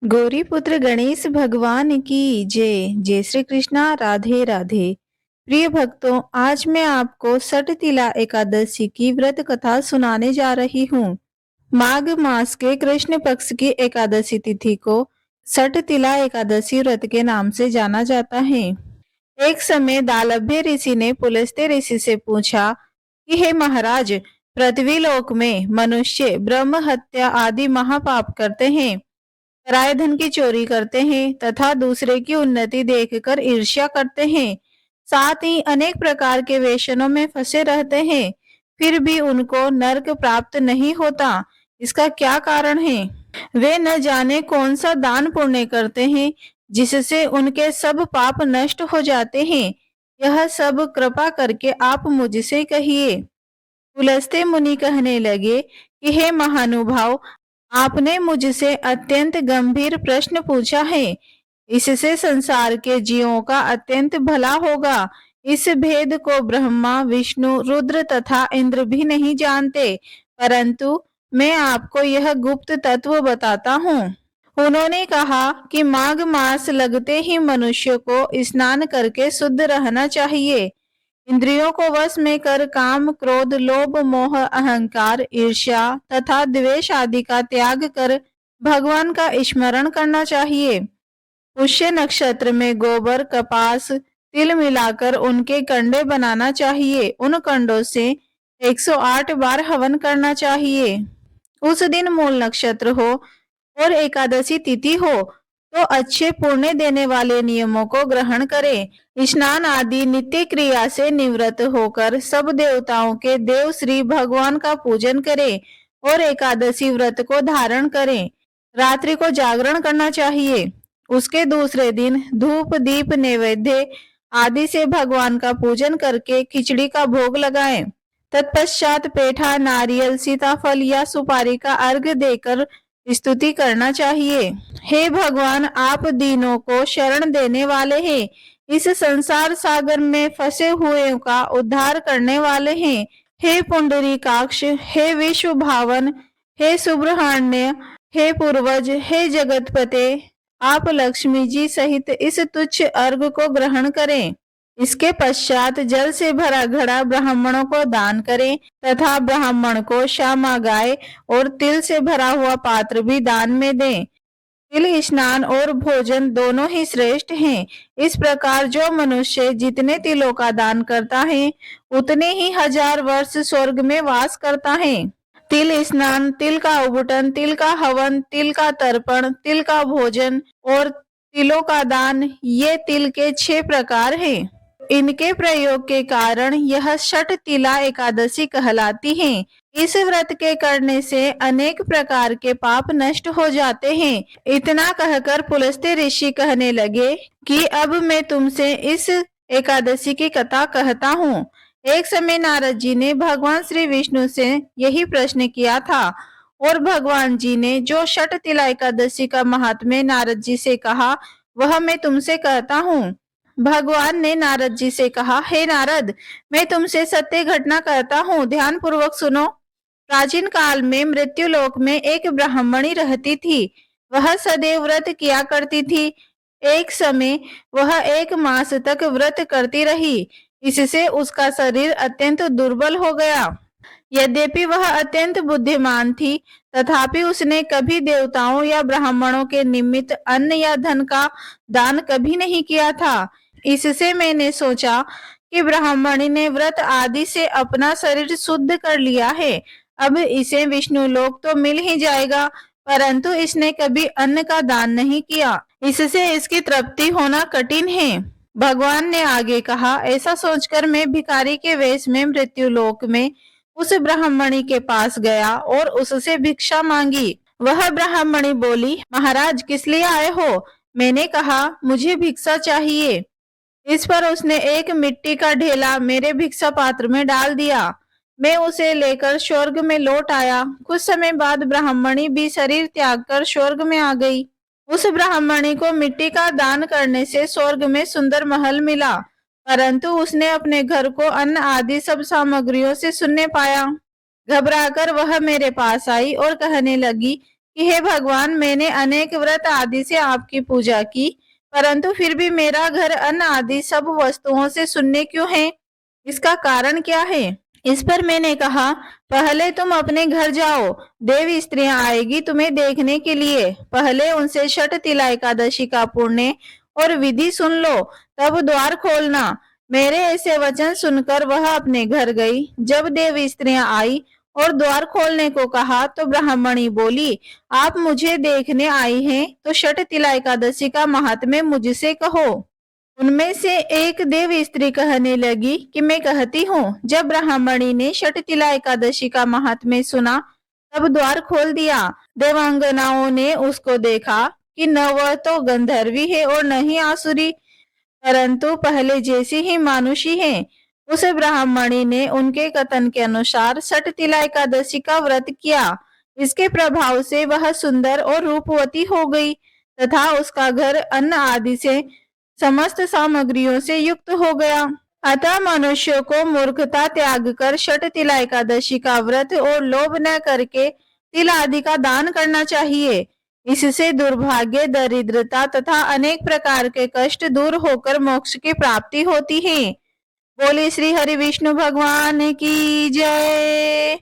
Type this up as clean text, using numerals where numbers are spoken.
गौरीपुत्र गणेश भगवान की जय। जय श्री कृष्णा। राधे राधे। प्रिय भक्तों, आज मैं आपको सटतिला एकादशी की व्रत कथा सुनाने जा रही हूँ। माघ मास के कृष्ण पक्ष की एकादशी तिथि को सटतिला एकादशी व्रत के नाम से जाना जाता है। एक समय दालभ्य ऋषि ने पुलस्त्य ऋषि से पूछा कि हे महाराज, पृथ्वी लोक में मनुष्य ब्रह्म हत्या आदि महापाप करते हैं, पराये धन की चोरी करते हैं तथा दूसरे की उन्नति देखकर ईर्ष्या करते हैं। साथ ही अनेक प्रकार के व्यसनों में फंसे रहते हैं, फिर भी उनको नरक प्राप्त नहीं होता। इसका क्या कारण है? वे न जाने कौन सा दान पुण्य करते हैं जिससे उनके सब पाप नष्ट हो जाते हैं। यह सब कृपा करके आप मुझसे कहिए। पुलस्त्य मुनि कहने लगे कि हे महानुभाव, आपने मुझसे अत्यंत गंभीर प्रश्न पूछा है। इससे संसार के जीवों का अत्यंत भला होगा। इस भेद को ब्रह्मा, विष्णु, रुद्र तथा इंद्र भी नहीं जानते, परंतु मैं आपको यह गुप्त तत्व बताता हूँ। उन्होंने कहा कि माघ मास लगते ही मनुष्य को स्नान करके शुद्ध रहना चाहिए। इंद्रियों को वश में कर काम, क्रोध, लोभ, मोह, अहंकार, ईर्ष्या तथा द्वेष आदि का त्याग कर भगवान का स्मरण करना चाहिए। पुष्य नक्षत्र में गोबर, कपास, तिल मिलाकर उनके कंडे बनाना चाहिए। उन कंडों से 108 बार हवन करना चाहिए। उस दिन मूल नक्षत्र हो और एकादशी तिथि हो तो अच्छे पुण्य देने वाले नियमों को ग्रहण करें। स्नान आदि नित्य क्रिया से निवृत्त होकर सब देवताओं के देव श्री भगवान का पूजन करें और एकादशी व्रत को धारण करें। रात्रि को जागरण करना चाहिए। उसके दूसरे दिन धूप, दीप, नैवेद्य आदि से भगवान का पूजन करके खिचड़ी का भोग लगाएं। तत्पश्चात पेठा, नारियल, सीताफल या सुपारी का अर्घ देकर स्तुति करना चाहिए। हे भगवान, आप दीनों को शरण देने वाले हैं। इस संसार सागर में फंसे हुए का उद्धार करने वाले हैं। हे पुंडरीकाक्ष, हे विश्व भावन, हे सुब्रह्मण्य, हे पूर्वज, हे जगतपते, आप लक्ष्मी जी सहित इस तुच्छ अर्घ को ग्रहण करें। इसके पश्चात जल से भरा घड़ा ब्राह्मणों को दान करें तथा ब्राह्मण को श्यामा गाय और तिल से भरा हुआ पात्र भी दान में दें। तिल स्नान और भोजन दोनों ही श्रेष्ठ हैं। इस प्रकार जो मनुष्य जितने तिलों का दान करता है उतने ही 1000 वर्ष स्वर्ग में वास करता है। तिल स्नान, तिल का उबटन, तिल का हवन, तिल का तर्पण, तिल का भोजन और तिलों का दान, ये तिल के 6 प्रकार हैं। इनके प्रयोग के कारण यह षटतिला एकादशी कहलाती है। इस व्रत के करने से अनेक प्रकार के पाप नष्ट हो जाते हैं। इतना कहकर पुलस्त्य ऋषि कहने लगे कि अब मैं तुमसे इस एकादशी की कथा कहता हूँ। एक समय नारद जी ने भगवान श्री विष्णु से यही प्रश्न किया था और भगवान जी ने जो षटतिला एकादशी का महात्म्य नारद जी से कहा वह मैं तुमसे कहता हूँ। भगवान ने नारद जी से कहा, हे नारद, मैं तुमसे सत्य घटना कहता हूँ, ध्यान पूर्वक सुनो। प्राचीन काल में मृत्युलोक में एक ब्राह्मणी रहती थी। वह सदैव व्रत किया करती थी। एक समय वह 1 मास तक व्रत करती रही। इससे उसका शरीर अत्यंत दुर्बल हो गया। यद्यपि वह अत्यंत बुद्धिमान थी, तथापि उसने कभी देवताओं या ब्राह्मणों के निमित्त अन्न या धन का दान कभी नहीं किया था। इससे मैंने सोचा कि ब्राह्मणी ने व्रत आदि से अपना शरीर शुद्ध कर लिया है, अब इसे विष्णु लोक तो मिल ही जाएगा, परंतु इसने कभी अन्न का दान नहीं किया, इससे इसकी तृप्ति होना कठिन है। भगवान ने आगे कहा, ऐसा सोचकर मैं भिखारी के वेश में मृत्यु लोक में उस ब्राह्मणी के पास गया और उससे भिक्षा मांगी। वह ब्राह्मणी बोली, महाराज, किस लिए आए हो? मैंने कहा, मुझे भिक्षा चाहिए। इस पर उसने एक मिट्टी का ढेला मेरे भिक्षा पात्र में डाल दिया। मैं उसे लेकर स्वर्ग में लौट आया। कुछ समय बाद ब्राह्मणी भी शरीर त्याग कर स्वर्ग में आ गई। उस ब्राह्मणी को मिट्टी का दान करने से स्वर्ग में सुंदर महल मिला, परंतु उसने अपने घर को अन्न आदि सब सामग्रियों से शून्य पाया। घबराकर वह मेरे पास आई और कहने लगी कि हे भगवान, मैंने अनेक व्रत आदि से आपकी पूजा की, परंतु फिर भी मेरा घर अन्न आदि सब वस्तुओं से शून्य क्यों है? इसका कारण क्या है? इस पर मैंने कहा, पहले तुम अपने घर जाओ, देव स्त्रियां आएगी तुम्हें देखने के लिए। पहले उनसे छठ तिला एकादशी का पुण्य और विधि सुन लो, तब द्वार खोलना। मेरे ऐसे वचन सुनकर वह अपने घर गई। जब देव स्त्रियां आई और द्वार खोलने को कहा तो ब्राह्मणी बोली, आप मुझे देखने आई हैं तो छठ तिला एकादशी का महात्म्य मुझसे कहो। उनमें से एक देव स्त्री कहने लगी कि मैं कहती हूँ। जब ब्राह्मणी ने छठ तिला एकादशी का महात्म्य सुना तब द्वार खोल दिया। देवांगनाओं ने उसको देखा कि न वह तो गंधर्वी है और न ही आसुरी, परंतु पहले जैसी ही मानुषी है। उस ब्राह्मणी ने उनके कथन के अनुसार छठ तिला एकादशी का व्रत किया। इसके प्रभाव से वह सुंदर और रूपवती हो गई तथा उसका घर अन्न आदि से समस्त सामग्रियों से युक्त हो गया। अतः मनुष्य को मूर्खता त्याग कर छठ तिला एकादशी का व्रत और लोभ न करके तिल आदि का दान करना चाहिए। इससे दुर्भाग्य, दरिद्रता तथा अनेक प्रकार के कष्ट दूर होकर मोक्ष की प्राप्ति होती है। बोले श्री हरि विष्णु भगवान की जय।